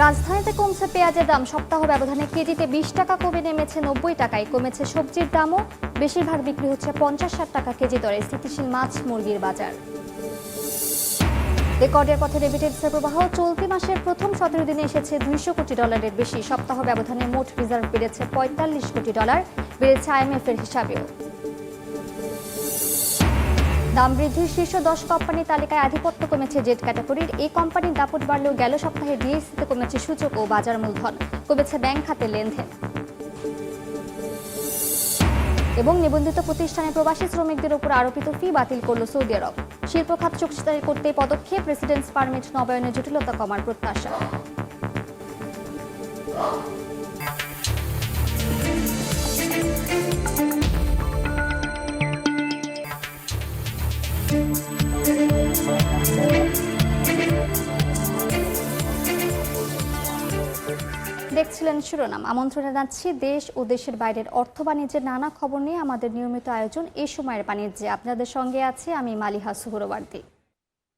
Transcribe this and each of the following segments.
রাজধানীতে কমছে পেঁয়াজের দাম। সপ্তাহ ব্যবধানে কেজিতে 20 টাকা কমে নেমেছে 90 টাকায়। কমেছে সবজির দামও, বেশিরভাগ বিক্রি হচ্ছে 50-60 টাকা কেজি দরে। স্থিতিশীল মাছ মুরগির বাজার। রেকর্ডের পথে রেমিটেন্সের প্রবাহ। চলতি মাসের প্রথম 17 দিনে এসেছে $200 কোটি বেশি। সপ্তাহ ব্যবধানে মোট রিজার্ভ বেড়েছে $45 কোটি, বেড়েছে IMF এর হিসাবেও। দাম বৃদ্ধির শীর্ষ 10 কোম্পানির তালিকায় আধিপত্য কমেছে জেড ক্যাটাগরির। এই কোম্পানির দাপট বাড়লেও গেল সপ্তাহে ডিএসসিতে কমেছে সূচক ও বাজার মূলধন, কমেছে ব্যাংক খাতের লেনদেন। এবং নিবন্ধিত প্রতিষ্ঠানে প্রবাসী শ্রমিকদের উপর আরোপিত ফি বাতিল করল সৌদি আরব। শিল্প খাত শক্তিশালী করতে পদক্ষেপ। রেসিডেন্স পারমিট নবায়নে জটিলতা কমার প্রত্যাশা। দেখছিলেন শিরোনাম। আমন্ত্রণ জানাচ্ছি দেশ ও দেশের বাইরের অর্থ বাণিজ্যের নানা খবর নিয়ে আমাদের নিয়মিত আয়োজন এই সময়ের বাণিজ্যে। আপনাদের সঙ্গে আছি আমি মালিহা সুহরওয়ার্দী।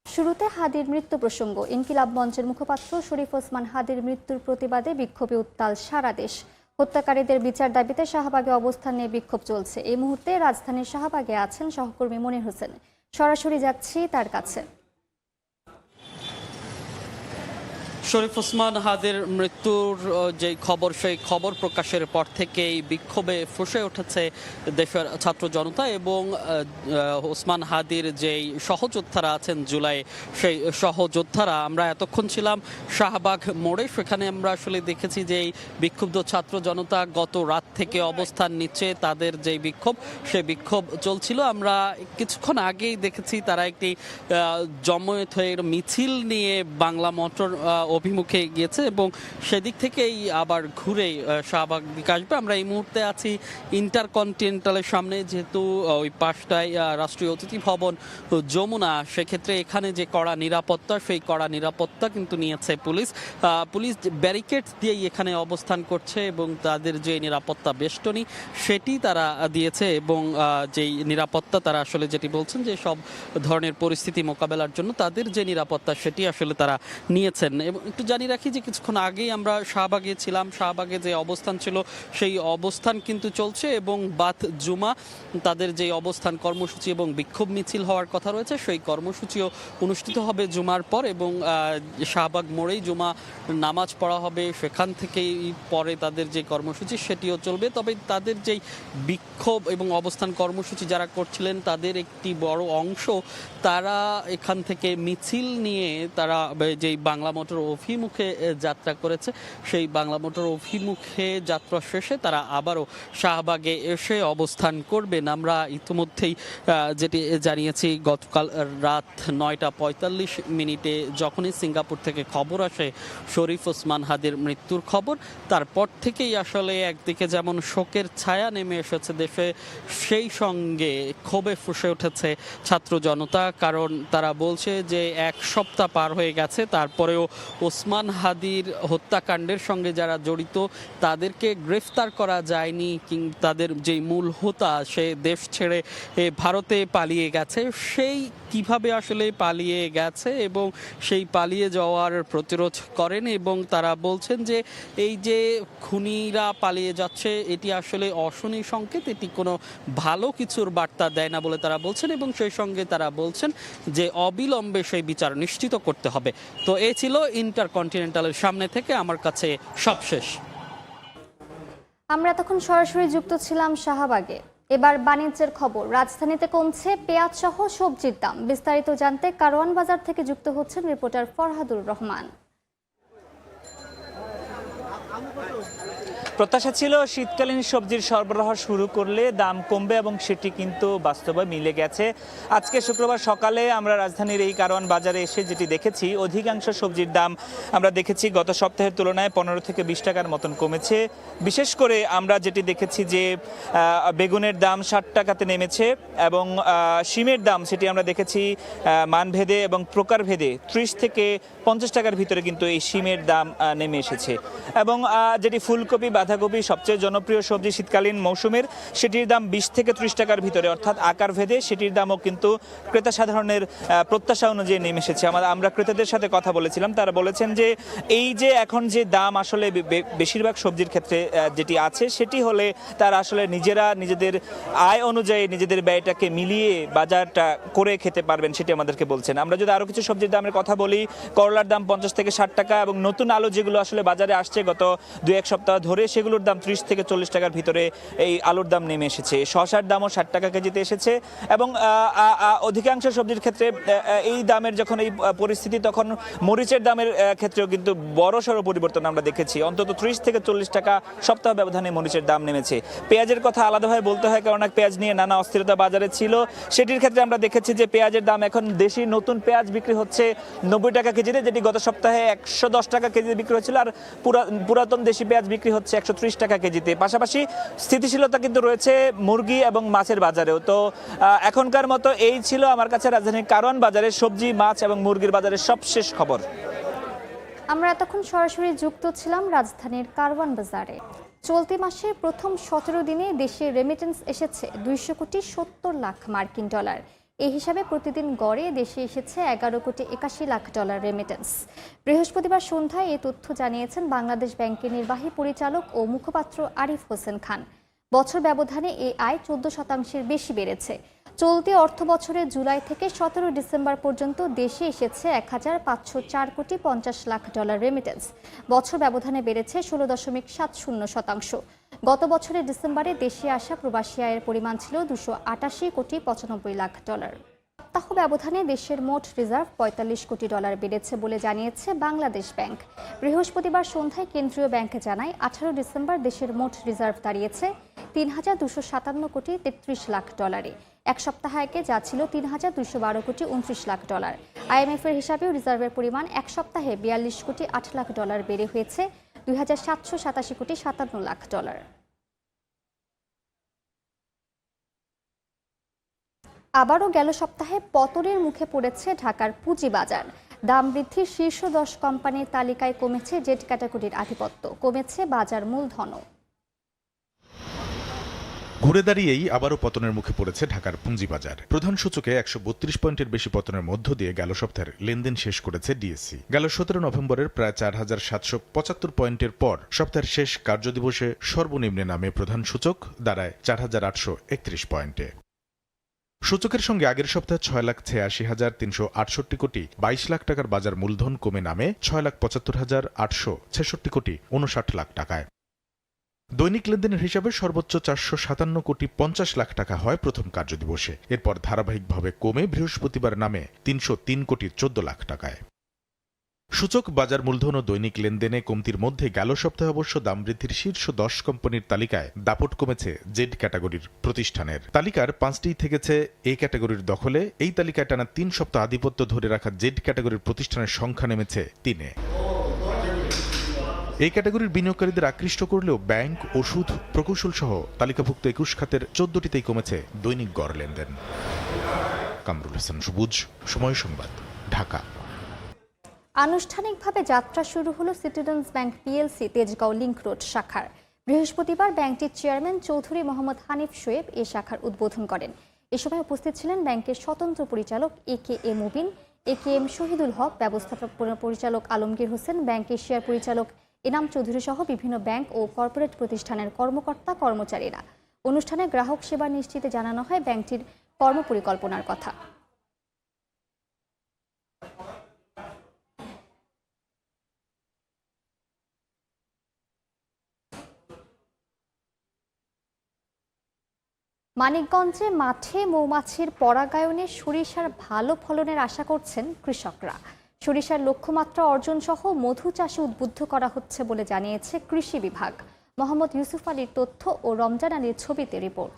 শুরুতে হাদির মৃত্যু প্রসঙ্গ। ইনকিলাব মঞ্চের মুখপাত্র শরীফ ওসমান হাদির মৃত্যুর প্রতিবাদে বিক্ষোভে উত্তাল সারা দেশ। হত্যাকারীদের বিচার দাবিতে শাহবাগে অবস্থান নিয়ে বিক্ষোভ চলছে। এই মুহূর্তে রাজধানীর শাহবাগে আছেন সহকর্মী মনির হোসেন। সরাসরি যাচ্ছি তার কাছে। শরীফ ওসমান হাদির মৃত্যুর যে খবর, সেই খবর প্রকাশের পর থেকেই বিক্ষোভে ফুঁসে উঠেছে দেশের ছাত্র জনতা এবং ওসমান হাদির যেই সহযোদ্ধারা আছেন জুলাই, সেই সহযোদ্ধারা। আমরা এতক্ষণ ছিলাম শাহবাগ মোড়ে, সেখানে আমরা আসলে দেখেছি যে এই বিক্ষুব্ধ ছাত্র জনতা গত রাত থেকে অবস্থান নিচ্ছে। তাদের যেই বিক্ষোভ, সেই বিক্ষোভ চলছিল। আমরা কিছুক্ষণ আগেই দেখেছি তারা একটি জমায়েত হয়ে মিছিল নিয়ে বাংলা মোটর অভিমুখে গিয়েছে এবং সেদিক থেকেই আবার ঘুরে শাহবাগ দিকে আসবে। আমরা এই মুহূর্তে আছি ইন্টারকন্টিনেন্টালের সামনে, যেহেতু ওই পাশটায় রাষ্ট্রীয় অতিথি ভবন যমুনা, সেক্ষেত্রে এখানে যে কড়া নিরাপত্তা, সেই কড়া নিরাপত্তা কিন্তু নিয়েছে পুলিশ। পুলিশ ব্যারিকেড দিয়েই এখানে অবস্থান করছে এবং তাদের যে নিরাপত্তা বেষ্টনী সেটি তারা দিয়েছে এবং যেই নিরাপত্তা তারা আসলে যেটি বলছেন যে সব ধরনের পরিস্থিতি মোকাবেলার জন্য তাদের যে নিরাপত্তা সেটি আসলে তারা নিয়েছেন। এবং একটু জানিয়ে রাখি যে কিছুক্ষণ আগেই আমরা শাহবাগে ছিলাম। শাহবাগে যে অবস্থান ছিল সেই অবস্থান কিন্তু চলছে এবং বাত জুমা তাদের যে অবস্থান কর্মসূচি এবং বিক্ষোভ মিছিল হওয়ার কথা রয়েছে, সেই কর্মসূচিও অনুষ্ঠিত হবে জুমার পর এবং শাহবাগ মোড়েই জুমা নামাজ পড়া হবে। সেখান থেকেই পরে তাদের যে কর্মসূচি সেটিও চলবে। তবে তাদের যেই বিক্ষোভ এবং অবস্থান কর্মসূচি যারা করছিলেন তাদের একটি বড় অংশ তারা এখান থেকে মিছিল নিয়ে তারা যেই বাংলা মোটর অভিমুখে যাত্রা করেছে, সেই বাংলা মোটর অভিমুখে যাত্রা শেষে তারা আবারও শাহবাগে এসে অবস্থান করবেন। আমরা ইতিমধ্যেই যেটি জানিয়েছি, গতকাল রাত 9:45 যখনই সিঙ্গাপুর থেকে খবর আসে শরীফ ওসমান হাদির মৃত্যুর খবর, তারপর থেকেই আসলে একদিকে যেমন শোকের ছায়া নেমে এসেছে দেশে, সেই সঙ্গে ক্ষোভে ফুঁসে উঠেছে ছাত্র জনতা। কারণ তারা বলছে যে এক সপ্তাহ পার হয়ে গেছে, তারপরেও ওসমান হাদির হত্যাকাণ্ডের সঙ্গে যারা জড়িত তাদেরকে গ্রেফতার করা যায়নি। তাদের যেই মূল হোতা সে দেশ ছেড়ে ভারতে পালিয়ে গেছে। সেই কিভাবে আসলে পালিয়ে গেছে এবং সেই পালিয়ে যাওয়ার প্রতিরোধ করেন এবং তারা বলছেন যে এই যে খুনিরা পালিয়ে যাচ্ছে এটি আসলে অশনি সংকেত, এটি কোনো ভালো কিছুর বার্তা দেয় না বলে তারা বলছেন এবং সেই সঙ্গে তারা বলছেন যে অবিলম্বে সেই বিচার নিশ্চিত করতে হবে। তো এই ছিল ইন্টারকন্টিনেন্টালের সামনে থেকে আমার কাছে সবশেষ। আমরা তখন সরাসরি যুক্ত ছিলাম শাহবাগে। এবার বাণিজ্যের খবর। রাজধানীতে কমছে পেঁয়াজ সহ সবজির দাম। বিস্তারিত জানতে কারওয়ান বাজার থেকে যুক্ত হচ্ছেন রিপোর্টার ফরহাদুর রহমান। প্রত্যাশা ছিল শীতকালীন সবজির সরবরাহ শুরু করলে দাম কমবে এবং সেটি কিন্তু বাস্তবে মিলে গেছে। আজকে শুক্রবার সকালে আমরা রাজধানীর এই কারওয়ান বাজারে এসে যেটি দেখেছি, অধিকাংশ সবজির দাম আমরা দেখেছি গত সপ্তাহের তুলনায় 15 থেকে 20 টাকার মতন কমেছে। বিশেষ করে আমরা যেটি দেখেছি যে বেগুনের দাম 60 টাকাতে নেমেছে এবং শিমের দাম সেটি আমরা দেখেছি মানভেদে এবং প্রকারভেদে 30 থেকে 50 টাকার ভিতরে কিন্তু এই শিমের দাম নেমে এসেছে। এবং যেটি ফুলকপি, বাঁধাকপি সবচেয়ে জনপ্রিয় সবজি শীতকালীন মৌসুমের, সেটির দাম 20 থেকে 30 টাকার ভিতরে, অর্থাৎ আকার ভেদে সেটির দামও কিন্তু ক্রেতা সাধারণের প্রত্যাশা অনুযায়ী নেমে এসেছে। আমরা ক্রেতাদের সাথে কথা বলেছিলাম, তারা বলেছেন যে এই যে এখন যে দাম আসলে বেশিরভাগ সবজির ক্ষেত্রে যেটি আছে, সেটি হলে তারা আসলে নিজেদের আয় অনুযায়ী নিজেদের ব্যয়টাকে মিলিয়ে বাজারটা করে খেতে পারবেন, সেটি আমাদেরকে বলছেন। আমরা যদি আরও কিছু সবজির দামের কথা বলি, করলার দাম 50 থেকে 60 টাকা, এবং নতুন আলু যেগুলো আসলে বাজারে আসছে গত 2-1 সপ্তাহ ধরে, সেগুলোর দাম 30 থেকে 40 টাকার ভিতরে এই আলুর দাম নেমে এসেছে। শসার দামও 60 টাকা কেজিতে এসেছে, এবং অধিকাংশ সবজির ক্ষেত্রে এই দামের যখন এই পরিস্থিতি, তখন মরিচের দামের ক্ষেত্রেও কিন্তু বড়সড় পরিবর্তন আমরা দেখেছি। অন্তত 30 থেকে 40 টাকা সপ্তাহ ব্যবধানে মরিচের দাম নেমেছে। পেঁয়াজের কথা আলাদাভাবে বলতে হয়, কারণ পেঁয়াজ নিয়ে নানা অস্থিরতা বাজারে ছিল। সেটির ক্ষেত্রে আমরা দেখেছি যে পেঁয়াজের দাম এখন, দেশি নতুন পেঁয়াজ বিক্রি হচ্ছে 90 টাকা কেজিতে, যেটি গত সপ্তাহে 110 টাকা কেজিতে বিক্রি হচ্ছিল, আর পুরাতন দেশি পেঁয়াজ বিক্রি হচ্ছে 130 টাকা কেজিতে। পাশাপাশি স্থিতিশীলতা কিন্তু রয়েছে মুরগি এবং মাছের বাজারেও। তো এখনকার মতো এই ছিল আমার কাছে রাজধানীর কারওয়ান বাজারের সবজি, মাছ এবং মুরগির বাজারের সবশেষ খবর। আমরা এতক্ষণ সরাসরি যুক্ত ছিলাম রাজধানীর কারওয়ান বাজারে। চলতি মাসের প্রথম 17 দিনে দেশে রেমিটেন্স এসেছে 200 কোটি 70 লাখ মার্কিন ডলার। এই হিসাবে প্রতিদিন গড়ে দেশে এসেছে 11 কোটি 81 লাখ ডলার রেমিটেন্স। বৃহস্পতিবার সন্ধ্যায় এই তথ্য জানিয়েছেন বাংলাদেশ ব্যাংকের নির্বাহী পরিচালক ও মুখপাত্র আরিফ হোসেন খান। বছর ব্যবধানে এই আয় 14% বেশি বেড়েছে। চলতি অর্থ বছরের জুলাই থেকে 17 ডিসেম্বর পর্যন্ত দেশে এসেছে 1504 কোটি 50 লাখ ডলার রেমিটেন্স। বছর ব্যবধানে বেড়েছে 16.70%। গত বছরের ডিসেম্বরে দেশে আসা প্রবাসী আয়ের পরিমাণ ছিল 288 কোটি 95 লাখ ডলার। সপ্তাহ ব্যবধানে দেশের মোট রিজার্ভ 45 কোটি ডলার বেড়েছে বলে জানিয়েছে বাংলাদেশ ব্যাংক। বৃহস্পতিবার সন্ধ্যায় কেন্দ্রীয় ব্যাংক জানায় 18 ডিসেম্বর দেশের মোট রিজার্ভ দাঁড়িয়েছে 3257 কোটি 33 লাখ ডলারে। এক সপ্তাহ আগে যা ছিল 3212 কোটি 29 লাখ ডলার। IMF এর হিসাবেও রিজার্ভের পরিমাণ এক সপ্তাহে 42 কোটি 8 লাখ ডলার বেড়ে হয়েছে 2787 কোটি 57 লাখ ডলার। আবারও গেল সপ্তাহে পতনের মুখে পড়েছে ঢাকার পুঁজিবাজার। দাম বৃদ্ধির শীর্ষ 10 কোম্পানির তালিকায় কমেছে জেড ক্যাটাগরির আধিপত্য, কমেছে বাজার মূলধনও। ঘুরে দাঁড়িয়েই আবারও পতনের মুখে পড়েছে ঢাকার পুঁজিবাজার। প্রধান সূচকে 132 পয়েন্টের বেশি পতনের মধ্য দিয়ে গেল সপ্তাহের লেনদেন শেষ করেছে ডিএসসি। গেল 17 নভেম্বরের প্রায় 4775 পয়েন্টের পর সপ্তাহের শেষ কার্যদিবসে সর্বনিম্নে নামে প্রধান সূচক, দাঁড়ায় 4831 পয়েন্টে। সূচকের সঙ্গে আগের সপ্তাহে 6,86,368 কোটি 22 লাখ টাকার বাজার মূলধন কমে নামে 6,75,866 কোটি 59 লাখ টাকায়। দৈনিক লেনদেনের হিসাবে সর্বোচ্চ 457 কোটি 50 লাখ টাকা হয় প্রথম কার্যদিবসে। এরপর ধারাবাহিকভাবে কমে বৃহস্পতিবার নামে 303 কোটি 14 লাখ টাকায়। সূচক, বাজার মূলধন ও দৈনিক লেনদেনে কমতির মধ্যে গেল সপ্তাহে অবশ্য দাম বৃদ্ধির শীর্ষ 10 কোম্পানির তালিকায় দাপট কমেছে জেড ক্যাটাগরির প্রতিষ্ঠানের। তালিকার 5টিই থেকেছে এ ক্যাটাগরির দখলে। এই তালিকায় টানা 3 সপ্তাহ আধিপত্য ধরে রাখা জেড ক্যাটাগরির প্রতিষ্ঠানের সংখ্যা নেমেছে 3-এ। এই ক্যাটাগরির বিনিয়োগকারীদের আকৃষ্ট করলেও ব্যাংক, ওষুধ, প্রকৌশল সহ তালিকাভুক্ত 21 খাতের 14টিতেই কমেছে দৈনিক গড় লেনদেন। কামরুল হাসান সবুজ, সময় সংবাদ, ঢাকা। আনুষ্ঠানিকভাবে যাত্রা শুরু হলো citizens bank PLC Tejgaon link road শাখার। বৃহস্পতিবার ব্যাংকটির চেয়ারম্যান চৌধুরী মোহাম্মদ হানিফ শোয়েব এই শাখার উদ্বোধন করেন। এ সময় উপস্থিত ছিলেন ব্যাংকের স্বতন্ত্র পরিচালক AKA মুবিন, AKM শহীদুল হক, ব্যবস্থাপনা পরিচালক আলমগীর হোসেন, ব্যাংক এশিয়ার পরিচালক এনাম চৌধুরী সহ বিভিন্ন ব্যাংক ও কর্পোরেট প্রতিষ্ঠানের কর্মকর্তা কর্মচারীরা। অনুষ্ঠানে গ্রাহক সেবা নিশ্চিতে জানানো হয় ব্যাংকটির কর্মপরিকল্পনার কথা। মানিকগঞ্জে মাঠে মৌমাছির পরাগায়নে সরিষার ভালো ফলনের আশা করছেন কৃষকরা। সরিষার লক্ষ্যমাত্রা অর্জন সহ মধু চাষে উদ্বুদ্ধ করা হচ্ছে বলে জানিয়েছে কৃষি বিভাগ। মোহাম্মদ ইউসুফ আলীর তথ্য ও রমজান আলীর ছবিতে রিপোর্ট।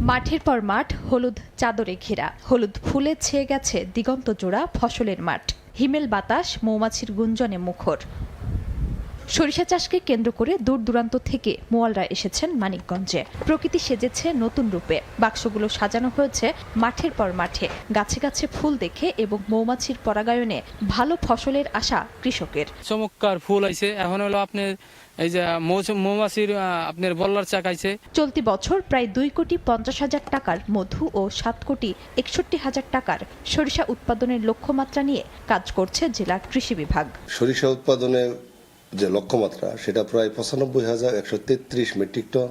মাঠের পর মাঠ হলুদ চাদরে ঘেরা, হলুদ ফুলে ছেয়ে গেছে দিগন্ত জোড়া ফসলের মাঠ। হিমেল বাতাস মৌমাছির গুঞ্জনে মুখর। সরিষা চাষকে কেন্দ্র করে দূর দূরান্ত থেকে মোয়ালরা এসেছেন মানিকগঞ্জে। প্রকৃতি সেজেছে নতুন রূপে, বাক্সগুলো সাজানো হয়েছে মাঠের পর মাঠে, গাছে গাছে ফুল দেখে এবং মৌমাছির পরাগায়নে ভালো ফসলের আশা কৃষকের। চমৎকার ফুল আইছে, এখন হলো আপনার এই যে মৌমাছির আপনার বল্লার চাক আইছে। চলতি বছর প্রায় 2,50,00,000 টাকার মধু ও 7,61,00,000 টাকার সরিষা উৎপাদনের লক্ষ্যমাত্রা নিয়ে কাজ করছে জেলা কৃষি বিভাগ। সরিষা উৎপাদনের যে লক্ষ্যমাত্রা সেটা প্রায় 95,133 মেট্রিক টন,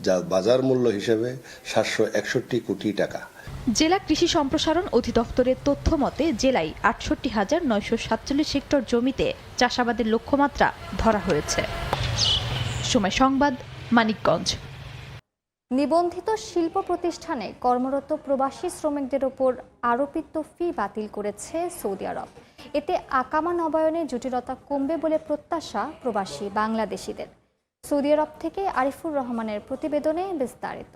যার বাজার মূল্য হিসেবে 761 কোটি টাকা। জেলা কৃষি সম্প্রসারণ অধিদপ্তরের তথ্য মতে জেলায় 68,947 হেক্টর জমিতে চাষাবাদের লক্ষ্যমাত্রা ধরা হয়েছে। সময় সংবাদ, মানিকগঞ্জ। নিবন্ধিত শিল্প প্রতিষ্ঠানে কর্মরত প্রবাসী শ্রমিকদের ওপর আরোপিত ফি বাতিল করেছে সৌদি আরব। এতে আকামা নবায়নে জটিলতা কমবে বলে প্রত্যাশা প্রবাসী বাংলাদেশিদের। সৌদি আরব থেকে আরিফুর রহমানের প্রতিবেদনে বিস্তারিত।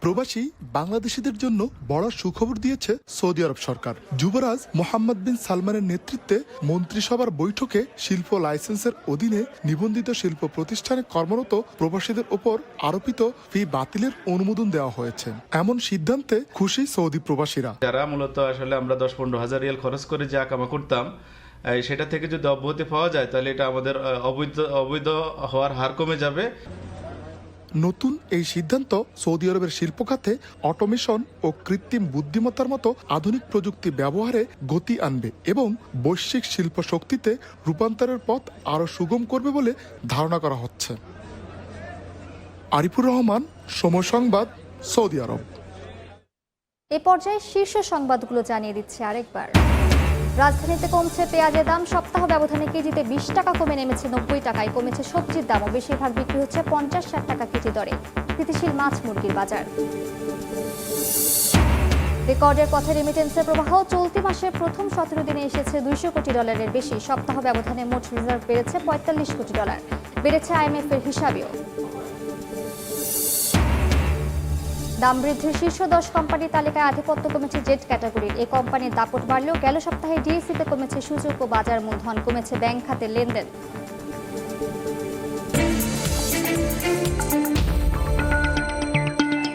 প্রবাসী বাংলাদেশিদের জন্য বড় সুখবর দিয়েছে সৌদি আরব সরকার। যুবরাজ মোহাম্মদ বিন সালমানের নেতৃত্বে মন্ত্রিসভার বৈঠকে শিল্প লাইসেন্সের অধীনে নিবন্ধিত শিল্প প্রতিষ্ঠানে কর্মরত প্রবাসীদের উপর আরোপিত ফি বাতিলের অনুমোদন দেওয়া হয়েছে। এমন সিদ্ধান্তে খুশি সৌদি প্রবাসীরা। যারা মূলত আসলে আমরা 10-15 হাজার রিয়াল খরচ করে যে আকামা করতাম, সেটা থেকে যদি অব্যাহতি পাওয়া যায় তাহলে এটা আমাদের অবৈধ হওয়ার হার কমে যাবে। নতুন এই সিদ্ধান্ত সৌদি আরবের শিল্প খাতে অটোমেশন ও কৃত্রিম বুদ্ধিমত্তার মতো আধুনিক প্রযুক্তি ব্যবহারে গতি আনবে এবং বৈশ্বিক শিল্প শক্তিতে রূপান্তরের পথ আরও সুগম করবে বলে ধারণা করা হচ্ছে। আরিফুর রহমান, সময় সংবাদ, সৌদি আরব। এ পর্যায়ে শীর্ষ সংবাদগুলো জানিয়ে দিচ্ছে আরেকবার। রাজধানীতে কমছে পেঁয়াজের দাম, সপ্তাহ ব্যবধানে কেজিতে 20 টাকা কমে নেমেছে 90 টাকায়। কমেছে সবজির দামও, বেশিরভাগ বিক্রি হচ্ছে 50-60 টাকা কেজি দরে। স্থিতিশীল মাছ মুরগির বাজার। রেকর্ডের পথে রেমিটেন্সের প্রবাহ, চলতি মাসের প্রথম 17 দিনে এসেছে $200 কোটি বেশি। সপ্তাহ ব্যবধানে মোট রিজার্ভ বেড়েছে $45 কোটি। বেড়েছে IMF এর হিসাবেও। দাম বৃদ্ধির শীর্ষ 10 কোম্পানির তালিকায় আধিপত্য কমেছে জেট ক্যাটাগরির। এই কোম্পানির দাপট বাড়লেও গেল সপ্তাহে ডিএসসিতে কমেছে সূচক ও বাজার মূলধন, কমেছে ব্যাংক খাতের লেনদেন।